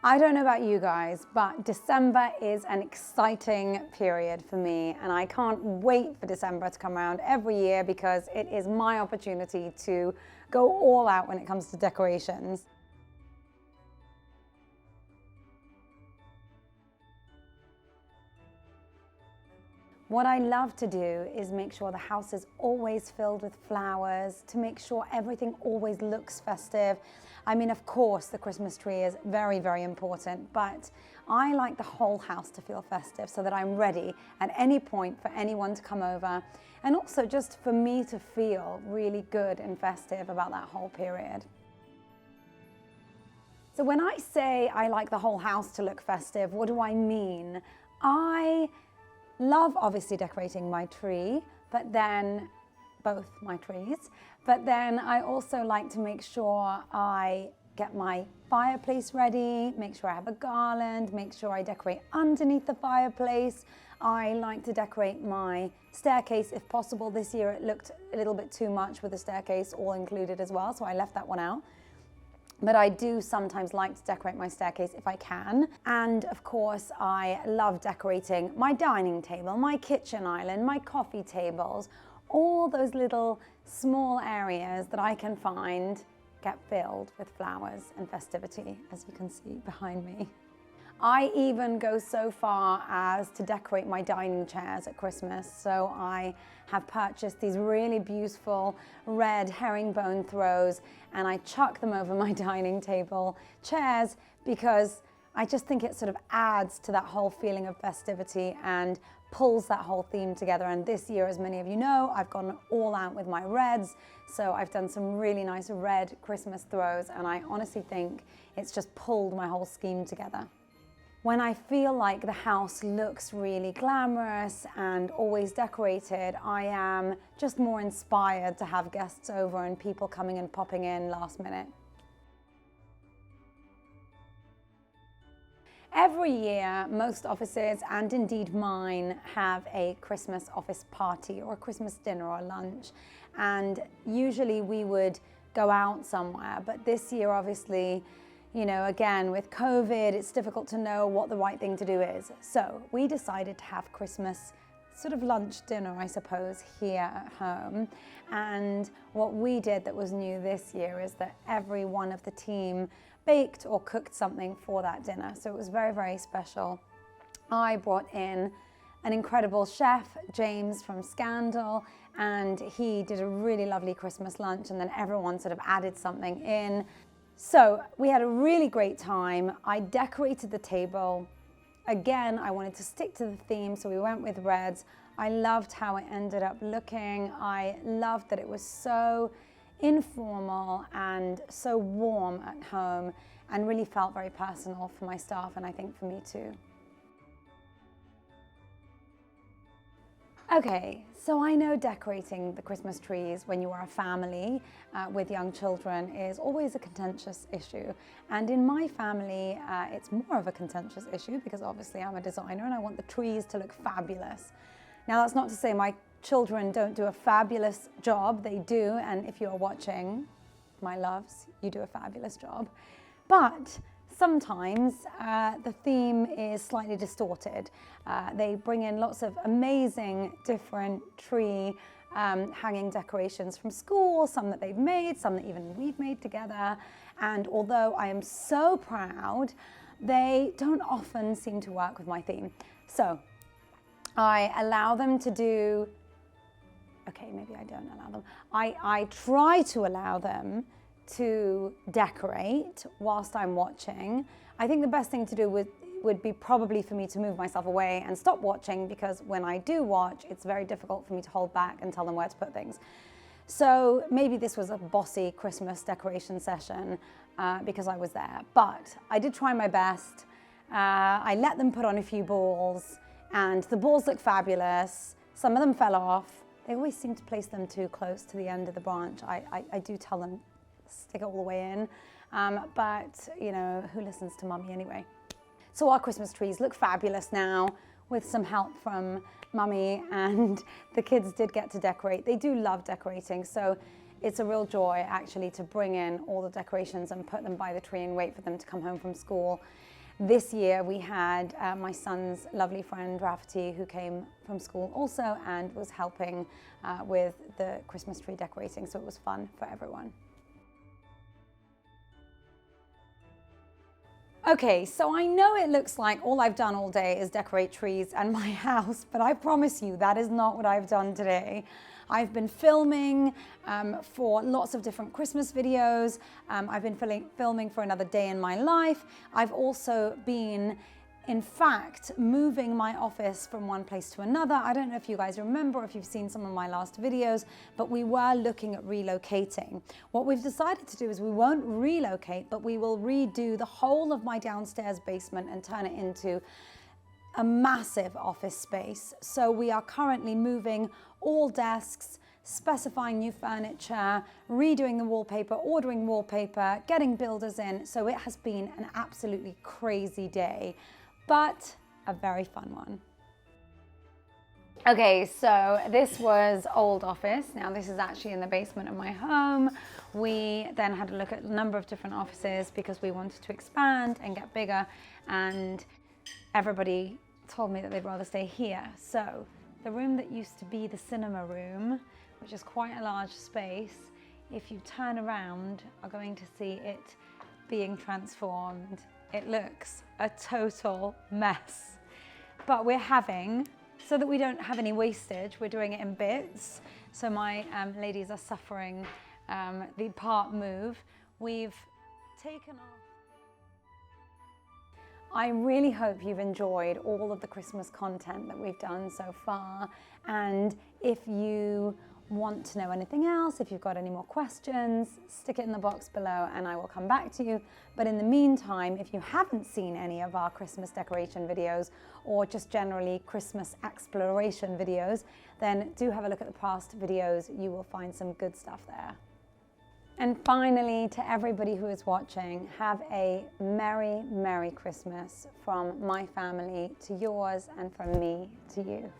I don't know about you guys, but December is an exciting period for me, and I can't wait for December to come around every year because it is my opportunity to go all out when it comes to decorations. What I love to do is make sure the house is always filled with flowers, to make sure everything always looks festive. I mean, of course, the Christmas tree is very, very important, but I like the whole house to feel festive so that I'm ready at any point for anyone to come over, and also just for me to feel really good and festive about that whole period. So when I say I like the whole house to look festive, what do I mean? I love obviously decorating my tree, but then both my trees, but then I also like to make sure I get my fireplace ready, make sure I have a garland, make sure I decorate underneath the fireplace. I like to decorate my staircase if possible. This year it looked a little bit too much with the staircase all included as well, so I left that one out. But I do sometimes like to decorate my staircase if I can. And of course, I love decorating my dining table, my kitchen island, my coffee tables, all those little small areas that I can find get filled with flowers and festivity, as you can see behind me. I even go so far as to decorate my dining chairs at Christmas. So I have purchased these really beautiful red herringbone throws, and I chuck them over my dining table chairs because I just think it sort of adds to that whole feeling of festivity and pulls that whole theme together. And this year, as many of you know, I've gone all out with my reds. So I've done some really nice red Christmas throws, and I honestly think it's just pulled my whole scheme together. When I feel like the house looks really glamorous and always decorated, I am just more inspired to have guests over and people coming and popping in last minute. Every year, most offices, and indeed mine, have a Christmas office party or a Christmas dinner or lunch. And usually we would go out somewhere, but this year, obviously, you know, again, with COVID, it's difficult to know what the right thing to do is. So we decided to have Christmas sort of lunch dinner, I suppose, here at home. And what we did that was new this year is that every one of the team baked or cooked something for that dinner. So it was very, very special. I brought in an incredible chef, James from Scandal, and he did a really lovely Christmas lunch, and then everyone sort of added something in. So we had a really great time. I decorated the table. Again, I wanted to stick to the theme, so we went with reds. I loved how it ended up looking. I loved that it was so informal and so warm at home, and really felt very personal for my staff, and I think for me too. Okay, so I know decorating the Christmas trees when you are a family with young children is always a contentious issue. And in my family, it's more of a contentious issue because obviously I'm a designer and I want the trees to look fabulous. Now, that's not to say my children don't do a fabulous job. They do, and if you're watching, my loves, you do a fabulous job. But sometimes the theme is slightly distorted. They bring in lots of amazing different tree hanging decorations from school, some that they've made, some that even we've made together. And although I am so proud, they don't often seem to work with my theme. So I allow them to do, okay, maybe I don't allow them. I try to allow them to decorate whilst I'm watching. I think the best thing to do would be probably for me to move myself away and stop watching, because when I do watch, it's very difficult for me to hold back and tell them where to put things. So maybe this was a bossy Christmas decoration session because I was there, but I did try my best. I let them put on a few balls, and the balls look fabulous. Some of them fell off. They always seem to place them too close to the end of the branch. I do tell them, stick it all the way in, but you know, who listens to mummy anyway? So our Christmas trees look fabulous now with some help from mummy, and the kids did get to decorate. They do love decorating, so it's a real joy actually to bring in all the decorations and put them by the tree and wait for them to come home from school. This year we had my son's lovely friend Rafferty, who came from school also and was helping with the Christmas tree decorating, so it was fun for everyone. Okay, so I know it looks like all I've done all day is decorate trees and my house, but I promise you that is not what I've done today. I've been filming for lots of different Christmas videos. I've been filming for another day in my life. I've also been, in fact, moving my office from one place to another. I don't know if you guys remember, or if you've seen some of my last videos, but we were looking at relocating. What we've decided to do is we won't relocate, but we will redo the whole of my downstairs basement and turn it into a massive office space. So we are currently moving all desks, specifying new furniture, redoing the wallpaper, ordering wallpaper, getting builders in. So it has been an absolutely crazy day, but a very fun one. Okay, so this was old office. Now this is actually in the basement of my home. We then had to look at a number of different offices because we wanted to expand and get bigger, and everybody told me that they'd rather stay here. So the room that used to be the cinema room, which is quite a large space, if you turn around, are going to see it being transformed. It looks a total mess. But we're having, so that we don't have any wastage, we're doing it in bits. So my ladies are suffering the part move. We've taken off. I really hope you've enjoyed all of the Christmas content that we've done so far. And if you want to know anything else, if you've got any more questions, stick it in the box below and I will come back to you. But in the meantime, if you haven't seen any of our Christmas decoration videos or just generally Christmas exploration videos, then do have a look at the past videos. You will find some good stuff there. And finally, to everybody who is watching, have a Merry, Merry Christmas from my family to yours and from me to you.